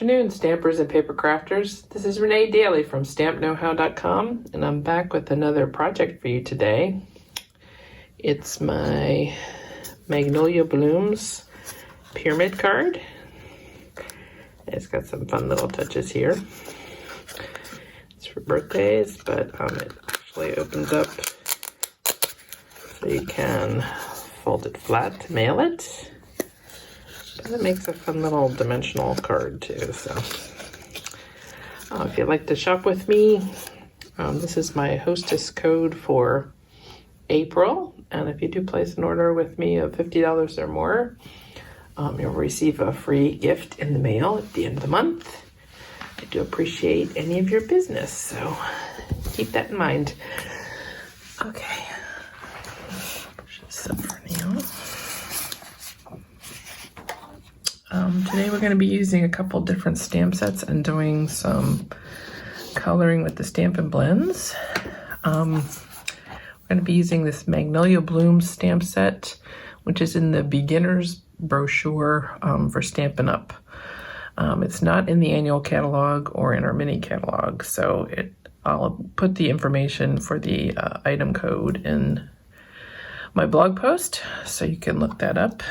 afternoon, stampers and paper crafters. This is Renee Daly from stampknowhow.com, and I'm back with another project for you today. It's my Magnolia Blooms pyramid card. It's got some fun little touches here. It's for birthdays, but it actually opens up so you can fold it flat to mail it. But it makes a fun little dimensional card too. So if you'd like to shop with me, this is my hostess code for April. And if you do place an order with me of $50 or more, you'll receive a free gift in the mail at the end of the month. I do appreciate any of your business, so keep that in mind. Okay, push this up for now. Today we're going to be using a couple different stamp sets and doing some coloring with the Stampin' Blends. We're going to be using this Magnolia Blooms stamp set, which is in the beginner's brochure for Stampin' Up. It's not in the annual catalog or in our mini catalog, so I'll put the information for the item code in my blog post, so you can look that up.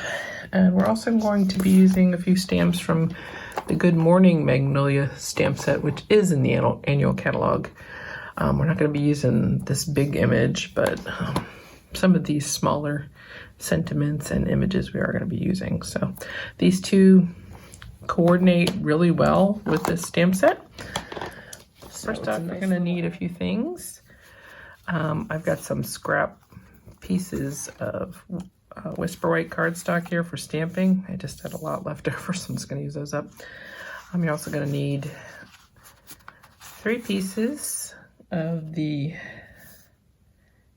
And we're also going to be using a few stamps from the Good Morning Magnolia stamp set, which is in the annual catalog. We're not going to be using this big image, but some of these smaller sentiments and images we are going to be using. So these two coordinate really well with this stamp set. First off, we're going to need a few things. I've got some scrap pieces of Whisper White cardstock here for stamping. I just had a lot left over, so I'm just going to use those up. You're also going to need 3 pieces of I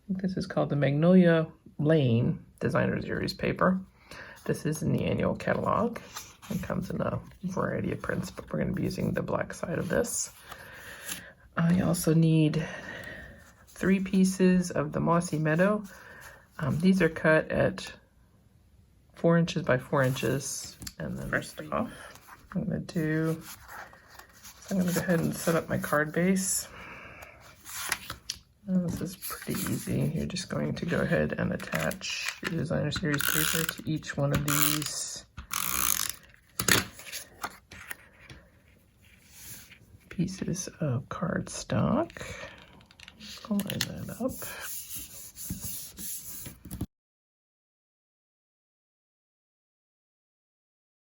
think this is called the Magnolia Lane Designer Series paper. This is in the annual catalog. It comes in a variety of prints, but we're going to be using the black side of this. You also need 3 pieces of the Mossy Meadow. These are cut at 4 inches by 4 inches. And then first off, I'm going to go ahead and set up my card base. And this is pretty easy. You're just going to go ahead and attach your Designer Series paper to each one of these pieces of cardstock. Line that up.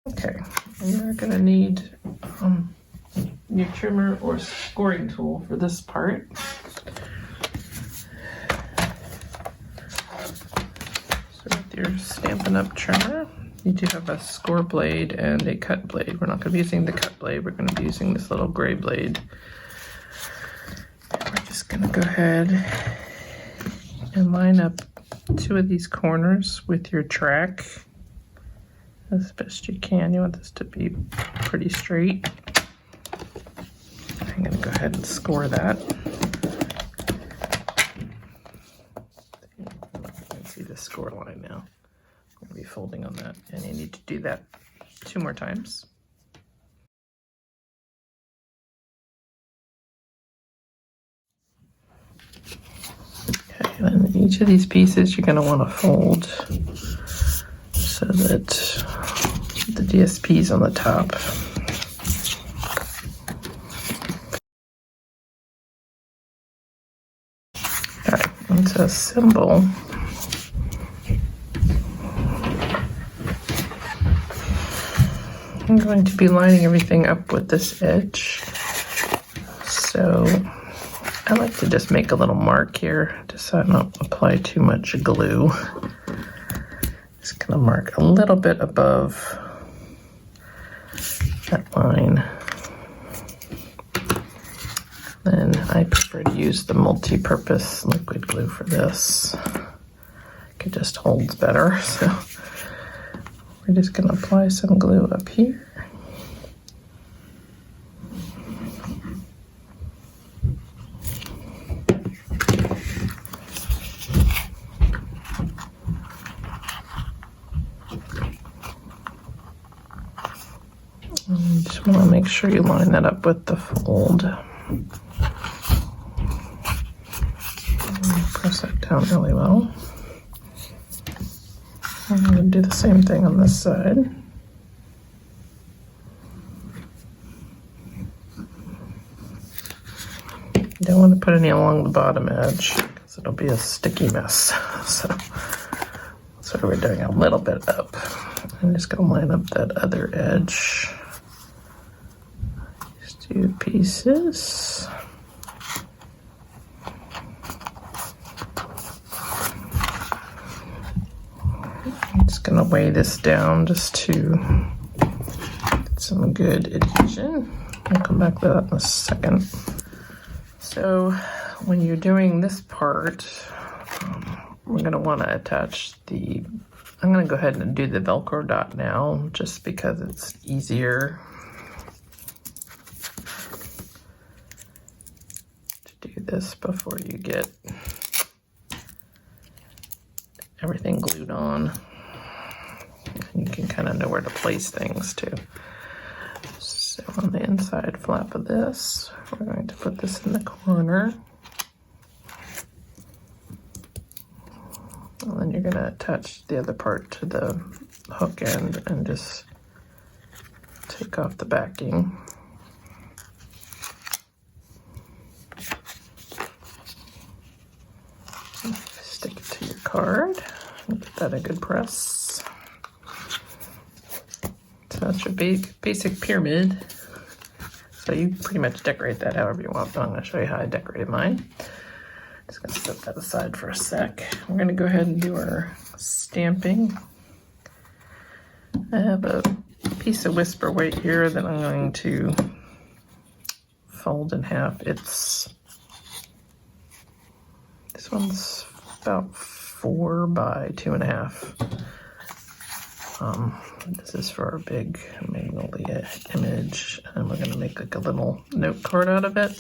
Okay, and you're going to need your trimmer or scoring tool for this part. So with your Stampin' Up trimmer, you do have a score blade and a cut blade. We're not going to be using the cut blade, we're going to be using this little gray blade. And we're just going to go ahead and line up 2 of these corners with your track as best you can. You want this to be pretty straight. I'm going to go ahead and score that. You can see the score line now. I'm going to be folding on that, and you need to do that 2 more times. Okay, then each of these pieces you're going to want to fold so that the DSP is on the top. Okay, and to assemble, I'm going to be lining everything up with this edge. So I like to just make a little mark here, just so I don't apply too much glue. Just gonna mark a little bit above that line. Then I prefer to use the multi-purpose liquid glue for this. It just holds better, so we're just gonna apply some glue up here. Just want to make sure you line that up with the fold. Press that down really well. I'm going to do the same thing on this side. You don't want to put any along the bottom edge because it'll be a sticky mess. So that's why we're doing a little bit up. I'm just going to line up that other edge. These two pieces. I'm just going to weigh this down just to get some good adhesion. I'll come back to that in a second. So when you're doing this part, we're going to want to attach the, I'm going to go ahead and do the Velcro dot now just because it's easier to do this before you get everything glued on. You can kind of know where to place things too. So on the inside flap of this, we're going to put this in the corner. And then you're going to attach the other part to the hook end and just take off the backing. Stick it to your card and give that a good press. So that's your basic pyramid. So you pretty much decorate that however you want, but I'm going to show you how I decorated mine. Just going to set that aside for a sec. We're going to go ahead and do our stamping. I have a piece of whisper weight here that I'm going to fold in half. This one's about 4 by 2.5. This is for our big Magnolia image, and we're going to make like a little note card out of it.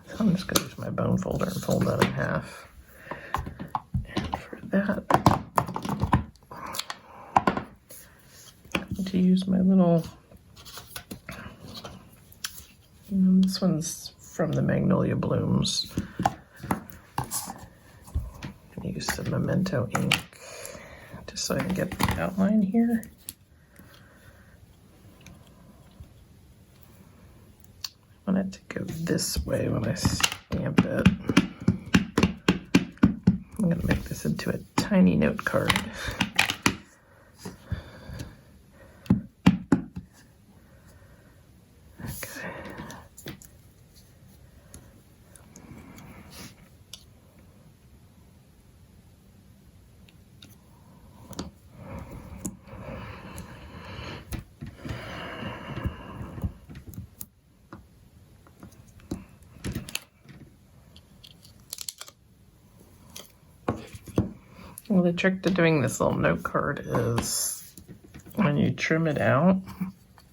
So I'm just going to use my bone folder and fold that in half. And for that, I'm going to use my little, this one's from the Magnolia blooms. I'm going to use some Memento ink just so I can get the outline here. I want it to go this way when I stamp it. I'm going to make this into a tiny note card. Well, the trick to doing this little note card is when you trim it out,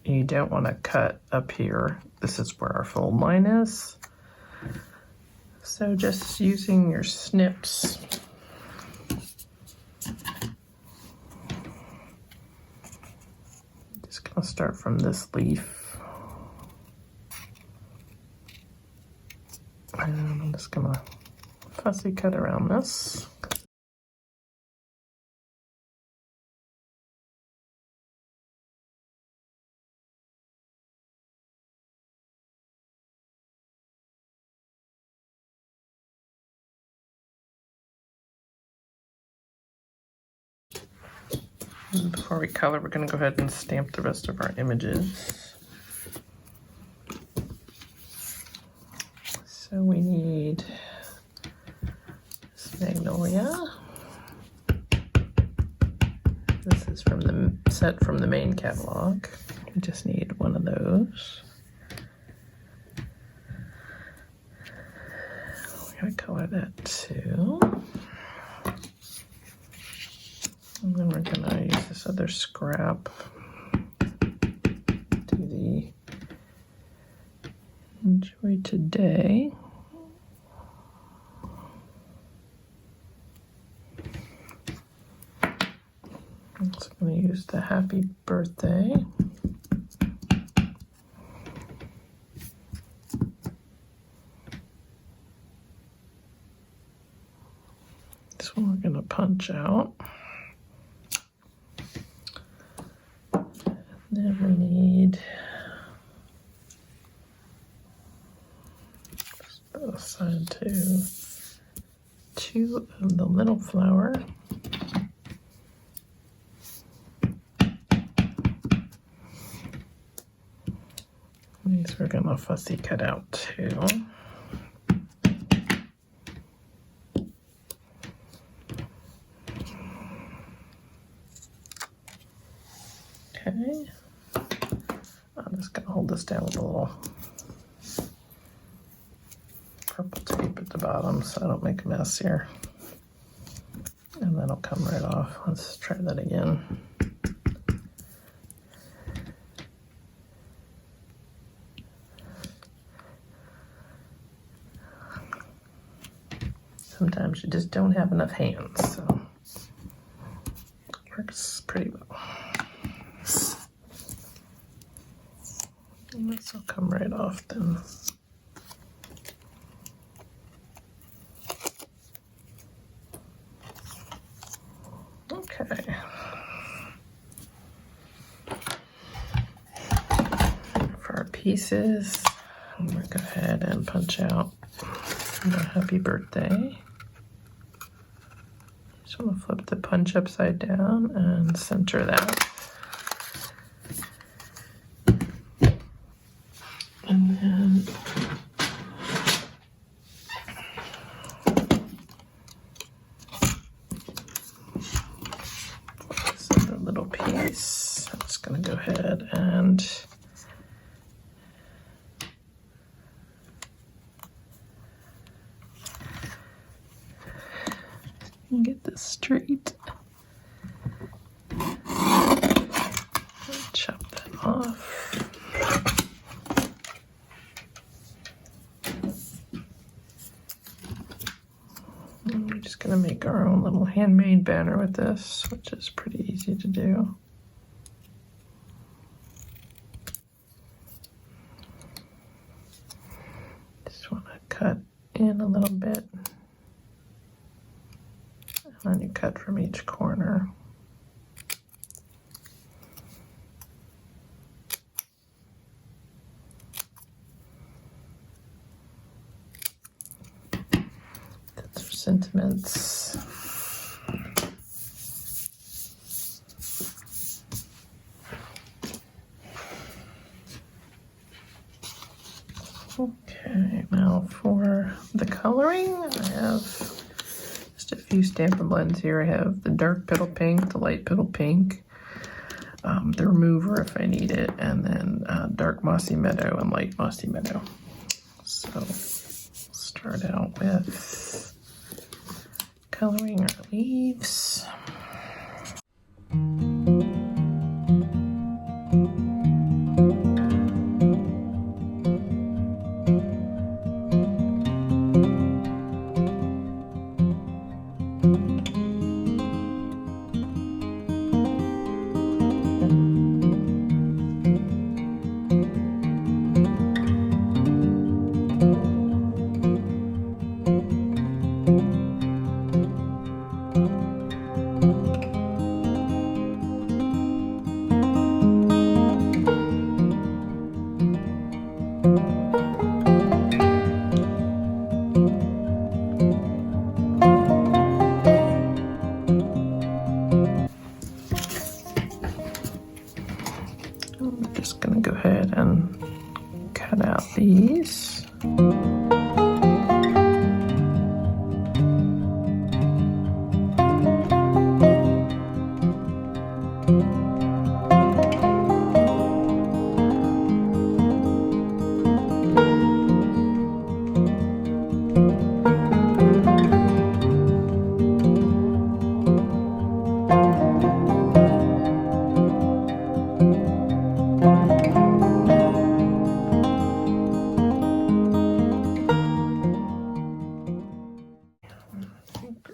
you don't want to cut up here. This is where our fold line is. So just using your snips, just going to start from this leaf. And I'm just going to fussy cut around this. Before we color, we're going to go ahead and stamp the rest of our images. So we need this Magnolia. This is from the set from the main catalog. We just need one of those. We're going to color that too. And then we're going to use this other scrap to the Enjoy Today. I'm just going to use the happy birthday. This one we're going to punch out. Then we need both side two of the little flower. These we're gonna fussy cut out too. Okay, I'm just gonna hold this down with a little purple tape at the bottom so I don't make a mess here. And then I'll come right off. Let's try that again. Sometimes you just don't have enough hands, so it works pretty well. And this will come right off then. Okay. For our pieces, I'm going to go ahead and punch out the happy birthday. Just want to flip the punch upside down and center that. And then this other little piece, I'm just going to go ahead and get this straight. Chop that off. And we're just going to make our own little handmade banner with this, which is pretty easy to do. Just want to cut in a little bit. And then you cut from each corner. That's for sentiments. Okay, now for the coloring, I have just a few Stampin' Blends here. I have the dark petal pink, the light petal pink, the remover if I need it, and then dark Mossy Meadow and light Mossy Meadow. So start out with coloring our leaves. I'm just going to go ahead and cut out these.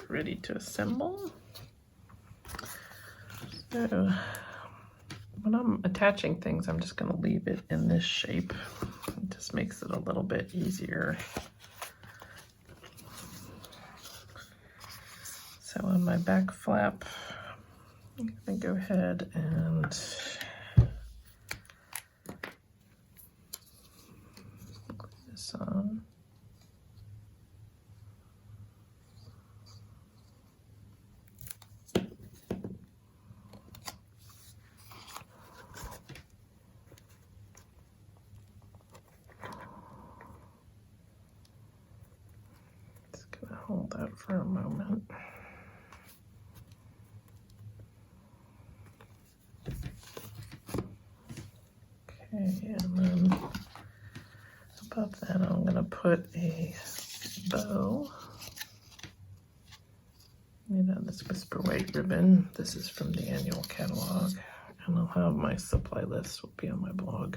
Ready to assemble. So when I'm attaching things, I'm just going to leave it in this shape. It just makes it a little bit easier. So on my back flap, I'm going to go ahead and glue this on. Just going to hold that for a moment. Okay, and then above that I'm going to put a bow made out of this Whisper White ribbon. This is from the annual catalog, and I'll have my supply list will be on my blog.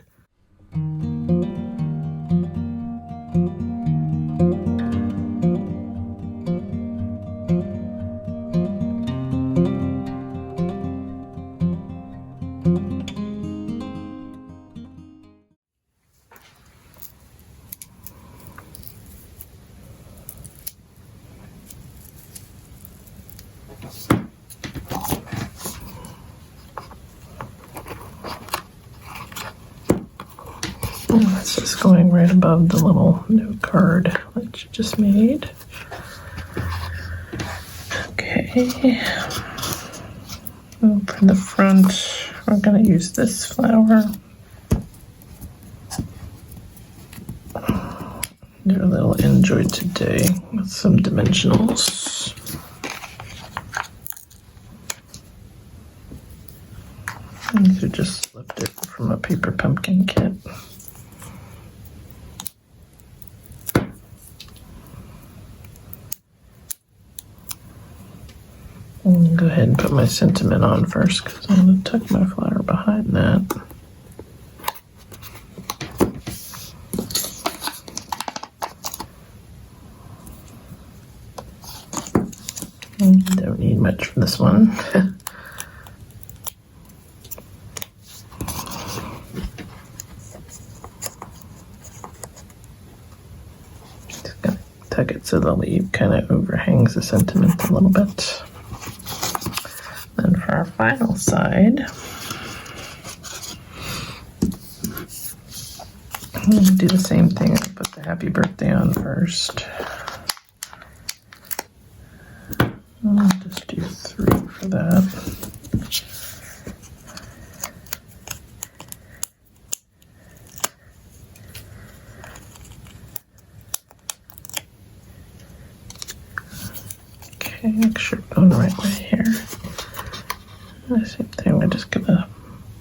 That's just going right above the little note card that you just made. Okay. And for the front, we're going to use this flower. Do a little enjoy today with some dimensionals. And these are just lifted from a paper pumpkin kit. And go ahead and put my sentiment on first because I'm going to tuck my flower behind that. Don't need much for this one. Just gonna tuck it so the leaf kind of overhangs the sentiment a little bit. Then for our final side, I'm going to do the same thing. I'll put the happy birthday on first. I'll just do 3 for that. Okay, make sure it's going the right way here. The same thing, we're just gonna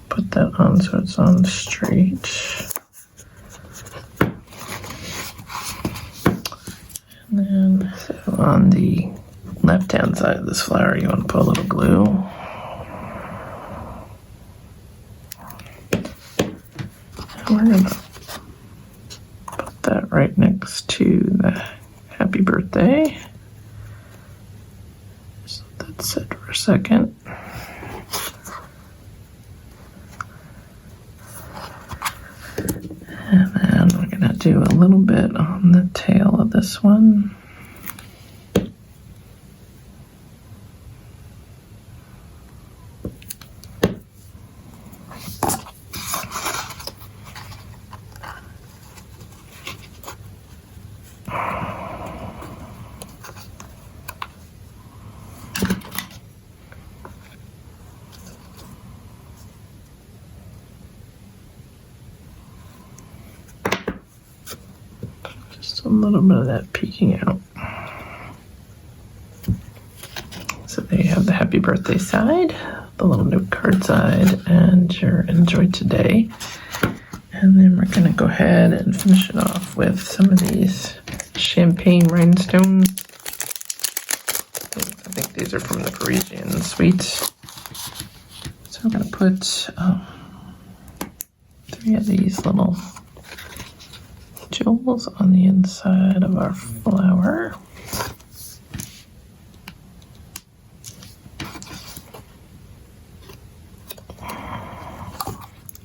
put that on so it's on straight. And then so on the left-hand side of this flower, you want to put a little glue. And we're going to put that right next to the happy birthday. Just let that sit for a second. And then we're going to do a little bit on the tail of this one. A little bit of that peeking out. So there you have the happy birthday side, the little note card side, and your enjoy today. And then we're going to go ahead and finish it off with some of these champagne rhinestones. I think these are from the Parisian Suite. So I'm going to put 3 of these little jewels on the inside of our flower.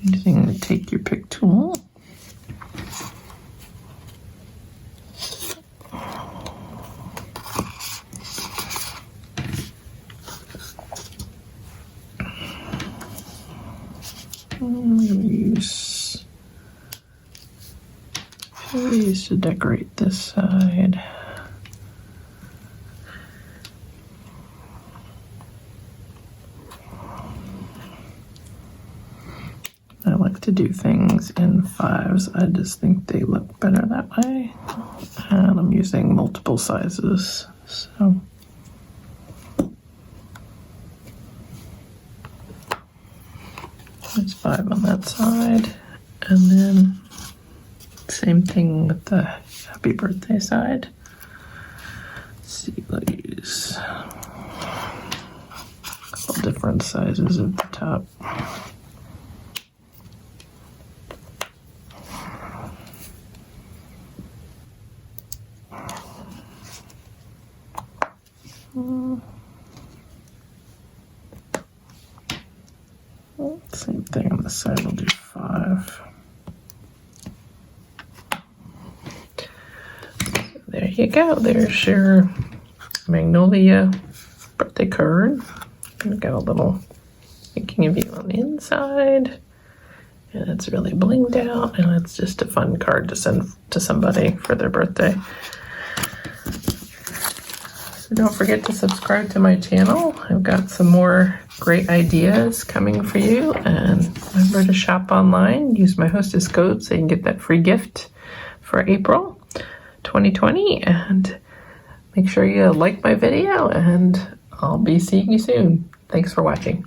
using the Take Your Pick tool. I'm going to use these to decorate this side. I like to do things in 5s. I just think they look better that way. And I'm using multiple sizes, so. There's 5 on that side. And then same thing with the happy birthday side. Let's see, let's use a couple different sizes at the top. Same thing on the side, we'll do 5. So there you go, there's your Magnolia birthday card. We've got a little thinking of you on the inside. And it's really blinged out, and it's just a fun card to send to somebody for their birthday. So don't forget to subscribe to my channel. I've got some more great ideas coming for you, and remember to shop online. Use my hostess code so you can get that free gift for April 2020, and make sure you like my video, and I'll be seeing you soon. Thanks for watching.